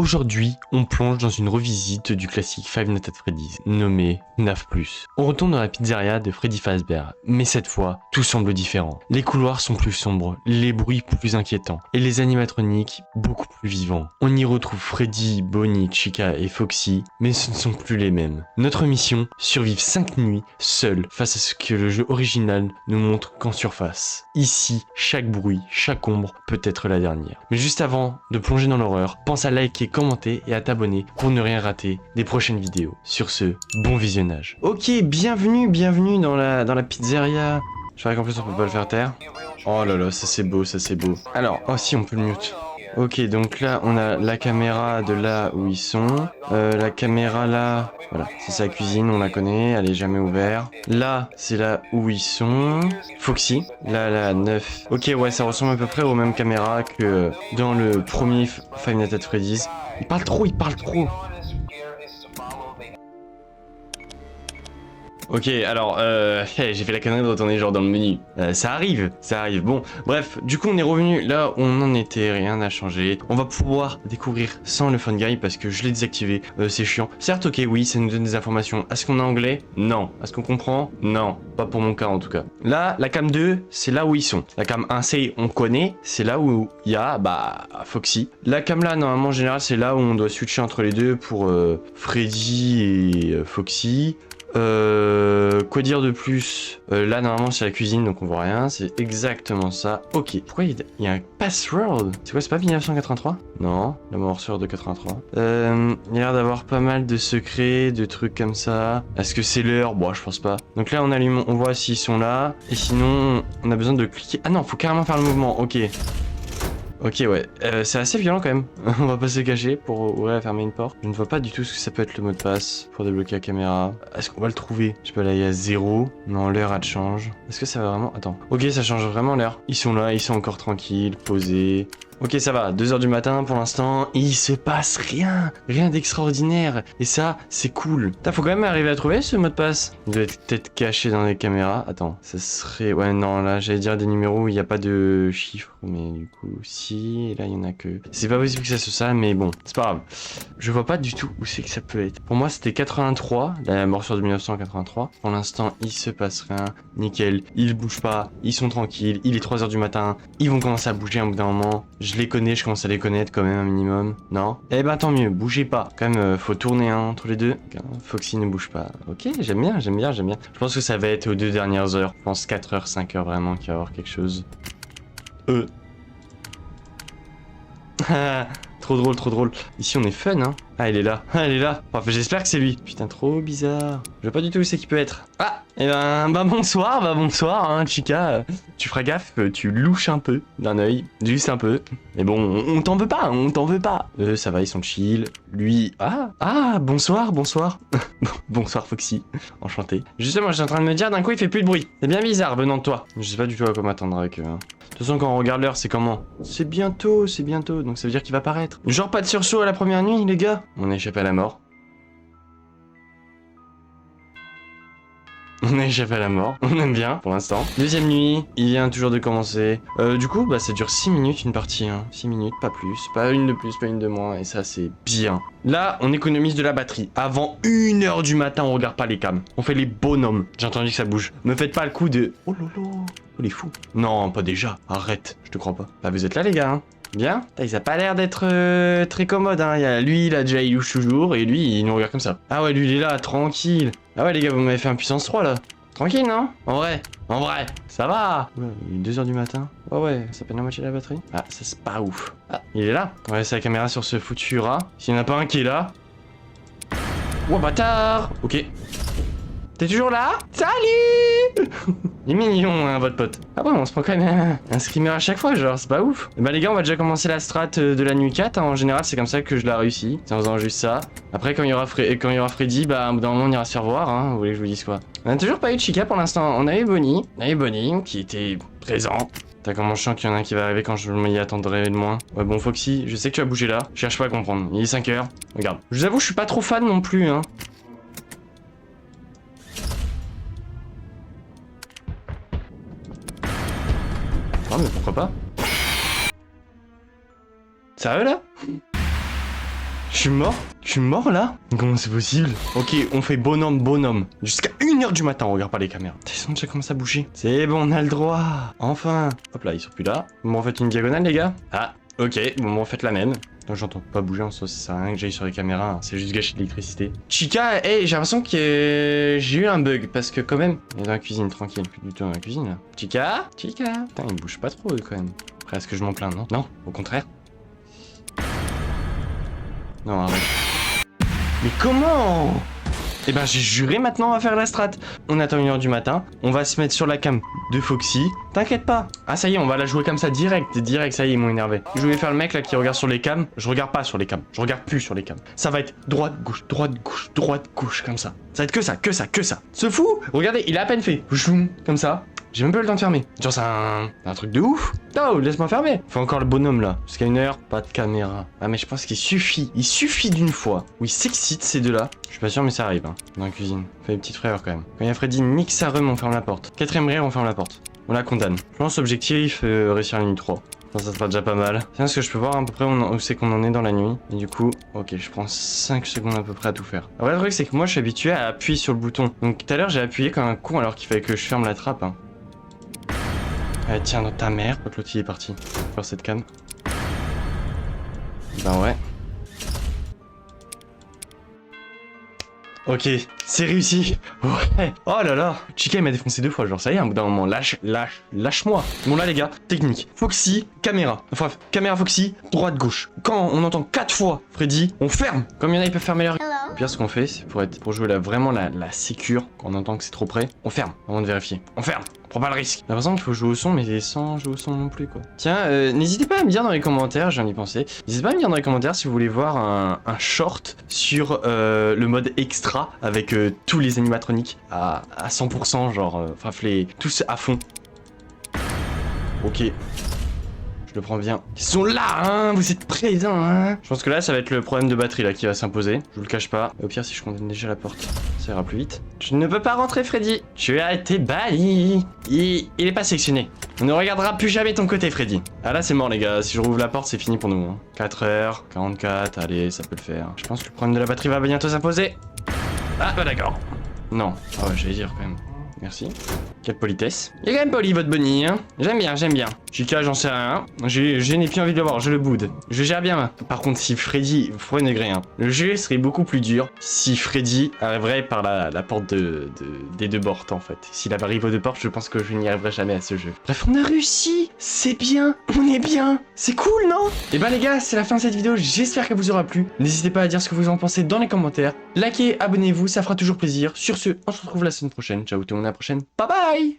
Aujourd'hui, on plonge dans une revisite du classique Five Nights at Freddy's, nommé FNAF+. On retourne dans la pizzeria de Freddy Fazbear, mais cette fois, tout semble différent. Les couloirs sont plus sombres, les bruits plus inquiétants, et les animatroniques beaucoup plus vivants. On y retrouve Freddy, Bonnie, Chica et Foxy, mais ce ne sont plus les mêmes. Notre mission, survivre 5 nuits, seul, face à ce que le jeu original nous montre qu'en surface. Ici, chaque bruit, chaque ombre peut être la dernière. Mais juste avant de plonger dans l'horreur, pense à liker, commenter et à t'abonner pour ne rien rater des prochaines vidéos. Sur ce, bon visionnage. Ok, bienvenue dans la pizzeria. Je crois qu'en plus on peut pas le faire taire. Oh là là, ça c'est beau, ça c'est beau. Alors, oh si, on peut le mute. Ok, donc là, on a la caméra de là où ils sont. La caméra là, voilà, c'est sa cuisine, on la connaît, elle est jamais ouverte. Là, c'est là où ils sont. Foxy, là, la 9. Ok, ouais, ça ressemble à peu près aux mêmes caméras que dans le premier Five Nights at Freddy's. Il parle trop, il parle trop. Ok, alors, hey, j'ai fait la connerie de retourner genre dans le menu. Ça arrive. Bon, bref, du coup on est revenu là où on en était, rien n'a changé. On va pouvoir découvrir sans le fun guy parce que je l'ai désactivé, c'est chiant. Certes, ok, oui, ça nous donne des informations. Est-ce qu'on a anglais? Non. Est-ce qu'on comprend? Non. Pas pour mon cas en tout cas. Là, la cam 2, c'est là où ils sont. La cam 1C, on connaît, c'est là où il y a, bah, Foxy. La cam là, normalement, en général, c'est là où on doit switcher entre les deux pour Freddy et Foxy. Quoi dire de plus? Là normalement c'est la cuisine donc on voit rien, c'est exactement ça. Ok, pourquoi il y a un password? C'est quoi, c'est pas 1983? Non, la morsure de 83. Il y a l'air d'avoir pas mal de secrets, de trucs comme ça. Est-ce que c'est l'heure? Bon, je pense pas. Donc là on allume, on voit s'ils sont là. Et sinon on a besoin de cliquer. Ah non, faut carrément faire le mouvement, ok. Ok, ouais, c'est assez violent quand même. On va pas se cacher pour ouvrir et fermer une porte. Je ne vois pas du tout ce que ça peut être le mot de passe pour débloquer la caméra. Est-ce qu'on va le trouver? Je sais pas, là il y a 0. Non, l'heure elle change. Est-ce que ça va vraiment... Attends. Ok, ça change vraiment l'heure. Ils sont là, ils sont encore tranquilles, posés. Ok, ça va, 2h du matin pour l'instant, il se passe rien d'extraordinaire. Et ça, c'est cool. Putain, faut quand même arriver à trouver ce mot de passe. Il doit être peut-être caché dans les caméras. Attends, ça serait... Ouais, non, là, j'allais dire des numéros où il n'y a pas de chiffres. Mais du coup, si, et là, il y en a que... C'est pas possible que ça soit ça, mais bon, c'est pas grave. Je vois pas du tout où c'est que ça peut être. Pour moi, c'était 83, la morsure de 1983. Pour l'instant, il se passe rien. Nickel, ils bougent pas, ils sont tranquilles, il est 3h du matin. Ils vont commencer à bouger un bout d'un moment. Je les connais, je commence à les connaître quand même un minimum. Non? Eh ben tant mieux, bougez pas. Quand même, faut tourner entre les deux. Foxy ne bouge pas. Ok, j'aime bien. Je pense que ça va être aux 2 dernières heures. Je pense 4h, 5h vraiment qu'il va y avoir quelque chose. Trop drôle. Ici on est fun, hein. Ah, il est là. Enfin, j'espère que c'est lui. Putain, trop bizarre. Je vois pas du tout où c'est qu'il peut être. Ah, et bonsoir, hein, Chica. Tu feras gaffe, tu louches un peu d'un œil, juste un peu. Mais bon, on t'en veut pas. Ça va, ils sont chill. Lui, bonsoir. Bonsoir Foxy. Enchanté. Justement, j'étais en train de me dire, d'un coup, il fait plus de bruit. C'est bien bizarre venant de toi. Je sais pas du tout à quoi m'attendre avec eux. De toute façon, quand on regarde l'heure, c'est comment? C'est bientôt. Donc ça veut dire qu'il va paraître. Genre pas de sursaut à la première nuit, les gars. On a échappé à la mort. On aime bien pour l'instant. Deuxième nuit, il vient toujours de commencer. Du coup, bah ça dure 6 minutes une partie, hein. 6 minutes, pas plus. Pas une de plus, pas une de moins, et ça c'est bien. Là, on économise de la batterie. Avant 1h du matin, on regarde pas les cams. On fait les bonhommes. J'ai entendu que ça bouge. Me faites pas le coup de... Oh lolo, oh les fous. Non, pas déjà. Arrête, je te crois pas. Bah vous êtes là les gars, hein. Bien. Ils a pas l'air d'être très commode, hein. Lui, il a déjà il louche toujours, et lui, il nous regarde comme ça. Ah ouais, lui, il est là, tranquille. Ah ouais, les gars, vous m'avez fait un puissance 3, là. Tranquille, non? En vrai, ça va. Ouais, il est 2h du matin. Ouais, ça peine la moitié de la batterie. Ah, ça c'est pas ouf. Ah, il est là. On va laisser la caméra sur ce foutu rat. S'il n'y en a pas un qui est là. Oh, bâtard. Ok. T'es toujours là? Salut. Il est mignon, hein, votre pote. Ah bon, on se prend quand même un screamer à chaque fois, genre, c'est pas ouf. Bah les gars, on va déjà commencer la strat de la nuit 4, hein. En général, c'est comme ça que je l'ai réussi. C'est en faisant juste ça. Après, quand il y aura Freddy, bah, à bout d'un moment, on ira se faire voir, hein. Vous voulez que je vous dise quoi? On a toujours pas eu de Chica pour l'instant. On avait Bonnie. Qui était présent. T'as comment je sens qu'il y en a un qui va arriver quand je m'y attendrai le moins. Ouais, bon, Foxy, je sais que tu vas bouger là. Je cherche pas à comprendre. Il est 5h. Regarde. Je vous avoue, je suis pas trop fan non plus, hein. Oh, mais pourquoi pas? Sérieux là? Je suis mort? Je suis mort là? Comment c'est possible? Ok, on fait bonhomme. Jusqu'à 1h du matin, on regarde pas les caméras. Ils ont déjà commencé à bouger. C'est bon, on a le droit. Enfin. Hop là, ils sont plus là. Bon, on fait une diagonale, les gars. Ah, ok. Bon, on fait la même. Non, j'entends pas bouger en soi, ça sert à rien que j'aille sur les caméras. Hein. C'est juste gâcher de l'électricité. Chica, hey, j'ai l'impression que j'ai eu un bug. Parce que quand même... Il est dans la cuisine, tranquille. Plus du tout dans la cuisine, là. Chica. Putain, il bouge pas trop, eux, quand même. Après, est-ce que je m'en plains, non? Non, au contraire. Non, arrête. Mais comment? Eh ben, j'ai juré, maintenant on va faire la strat. On attend 1h du matin, on va se mettre sur la cam de Foxy. T'inquiète pas. Ah, ça y est, on va la jouer comme ça direct, ça y est, ils m'ont énervé. Je voulais faire le mec là qui regarde sur les cams. Je regarde pas sur les cams, je regarde plus sur les cams. Ça va être droite, gauche, comme ça. Ça va être que ça. Ce fou, regardez, il a à peine fait. Choum, comme ça. J'ai même pas eu le temps de fermer. Genre, c'est un truc de ouf. Oh, laisse-moi fermer. Faut encore le bonhomme là. Jusqu'à 1h, pas de caméra. Ah, mais je pense qu'il suffit. Il suffit d'une fois où ils s'excitent ces deux-là. Je suis pas sûr, mais ça arrive. Hein. Dans la cuisine. Fait des petites frayeurs quand même. Quand il y a Freddy, nique sa rhum, on ferme la porte. 4ème rire, on ferme la porte. On la condamne. Je pense objectif, réussir la nuit 3. Ça sera déjà pas mal. Tiens, est-ce que je peux voir à peu près où c'est qu'on en est dans la nuit? Et du coup, ok, je prends 5 secondes à peu près à tout faire. Alors, le truc, c'est que moi, je suis habitué à appuyer sur le bouton. Donc, tout à l'heure, j'ai appuyé comme un con alors qu'il fallait que je ferme la trappe. Hein. Allez, tiens, dans ta mère. L'autre, il est parti. Faire cette cam. Bah ouais. Ok, c'est réussi. Ouais. Oh là là. Chica, il m'a défoncé 2 fois. Genre, ça y est, à un bout d'un moment, lâche-moi. Bon, là, les gars, technique. Foxy, caméra. Enfin, caméra Foxy, droite-gauche. Quand on entend 4 fois Freddy, on ferme. Comme il y en a, ils peuvent fermer leur... Au pire, ce qu'on fait, c'est pour jouer vraiment la sécure, quand on entend que c'est trop près, on ferme avant de vérifier. On ferme. Prends pas le risque. J'ai l'impression qu'il faut jouer au son, mais sans jouer au son non plus, quoi. Tiens, n'hésitez pas à me dire dans les commentaires, j'en ai pensé. N'hésitez pas à me dire dans les commentaires si vous voulez voir un short sur le mode extra avec tous les animatroniques à 100%, genre, enfin, tous à fond. Ok. Je le prends bien. Ils sont là, hein. Vous êtes présents, hein. Je pense que là, ça va être le problème de batterie, là, qui va s'imposer. Je vous le cache pas. Au pire, si je condamne déjà la porte, ça ira plus vite. Tu ne peux pas rentrer, Freddy. Tu as été banni. Il est pas sélectionné. On ne regardera plus jamais ton côté, Freddy. Ah là, c'est mort, les gars. Si je rouvre la porte, c'est fini pour nous. Hein. 4h44. Allez, ça peut le faire. Je pense que le problème de la batterie va bientôt s'imposer. Ah, bah d'accord. Non. Ah ouais, j'allais dire, quand même. Merci. Quelle politesse. Il est quand même poli, votre bunny, hein. J'aime bien. Chica, j'en sais rien. Je n'ai plus envie de le voir, je le boude. Je gère bien. Par contre, si Freddy... Faut pas négrer, hein. Le jeu serait beaucoup plus dur si Freddy arriverait par la porte des 2 portes, en fait. S'il arrive aux 2 portes, je pense que je n'y arriverai jamais à ce jeu. Bref, on a réussi. C'est bien. On est bien. C'est cool, non? Et bah, les gars, c'est la fin de cette vidéo. J'espère qu'elle vous aura plu. N'hésitez pas à dire ce que vous en pensez dans les commentaires. Likez, abonnez-vous, ça fera toujours plaisir. Sur ce, on se retrouve la semaine prochaine. Ciao tout le monde, à la prochaine. Bye bye!